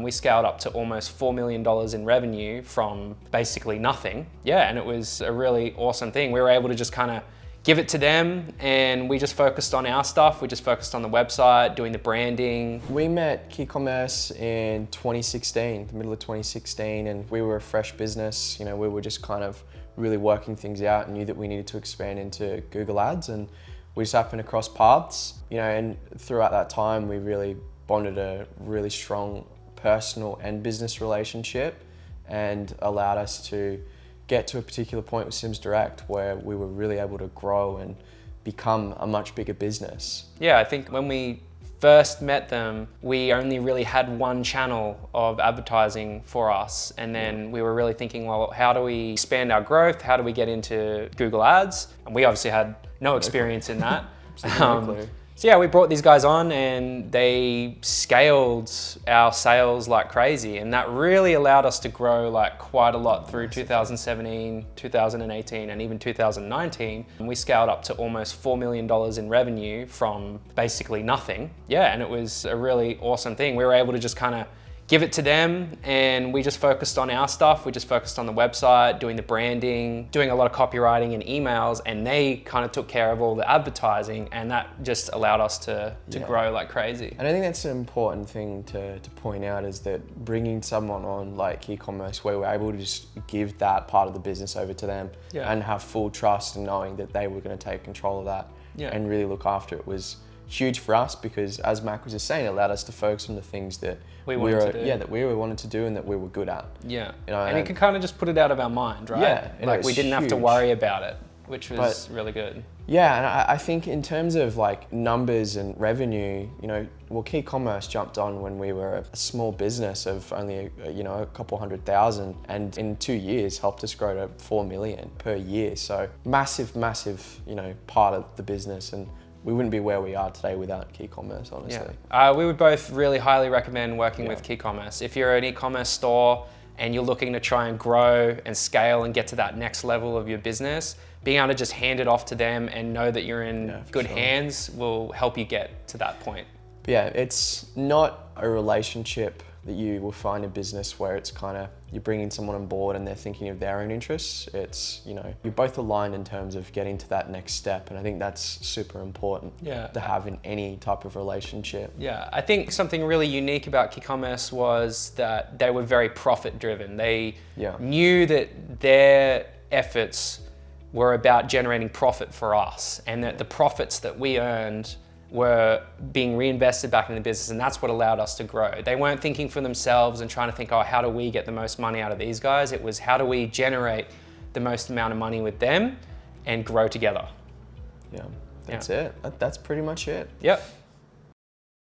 We scaled up to almost $4 million in revenue from basically nothing. Yeah, and it was a really awesome thing. We were able to just kind of give it to them, and we just focused on our stuff. We just focused on the website, doing the branding. We met Key-Commerce in 2016, the middle of 2016, and we were a fresh business. You know, we were just kind of really working things out and knew that we needed to expand into Google Ads, and we just happened to cross paths. You know, and throughout that time, we really bonded a really strong personal and business relationship, and allowed us to get to a particular point with SimsDirect where we were really able to grow and become a much bigger business. Yeah, I think when we first met them, we only really had one channel of advertising for us. And then we were really thinking, well, how do we expand our growth? How do we get into Google Ads? And we obviously had no experience in that. So yeah, we brought these guys on and they scaled our sales like crazy, and that really allowed us to grow like quite a lot through 2017, 2018, and even 2019. And we scaled up to almost $4 million in revenue from basically nothing. Yeah, and it was a really awesome thing. We were able to just kind of give it to them, and we just focused on our stuff. We just focused on the website, doing the branding, doing a lot of copywriting and emails, and they kind of took care of all the advertising, and that just allowed us to grow like crazy. And I think that's an important thing to point out, is that bringing someone on like Key-Commerce, where we're able to just give that part of the business over to them and have full trust and knowing that they were going to take control of that and really look after it, was huge for us, because as Mac was just saying, it allowed us to focus on the things that we wanted to do and that we were good at. Yeah, you know, and you could kind of just put it out of our mind, right? Yeah, like we didn't have to worry about it, which was really good. Yeah, and I think in terms of like numbers and revenue, you know, well, Key-Commerce jumped on when we were a small business of only a couple 100,000, and in 2 years helped us grow to 4 million per year. So massive, part of the business, and we wouldn't be where we are today without Key-Commerce, honestly. Yeah. We would both really highly recommend working with Key-Commerce. If you're an e-commerce store and you're looking to try and grow and scale and get to that next level of your business, being able to just hand it off to them and know that you're in good hands will help you get to that point. But yeah, it's not a relationship that you will find in business where it's kind of, you're bringing someone on board and they're thinking of their own interests. It's, you're both aligned in terms of getting to that next step. And I think that's super important to have in any type of relationship. Yeah, I think something really unique about Key-Commerce was that they were very profit driven. They knew that their efforts were about generating profit for us, and that the profits that we earned were being reinvested back in the business, and that's what allowed us to grow. They weren't thinking for themselves and trying to think, oh, how do we get the most money out of these guys? It was, how do we generate the most amount of money with them and grow together? Yeah, that's it. That's pretty much it. Yep.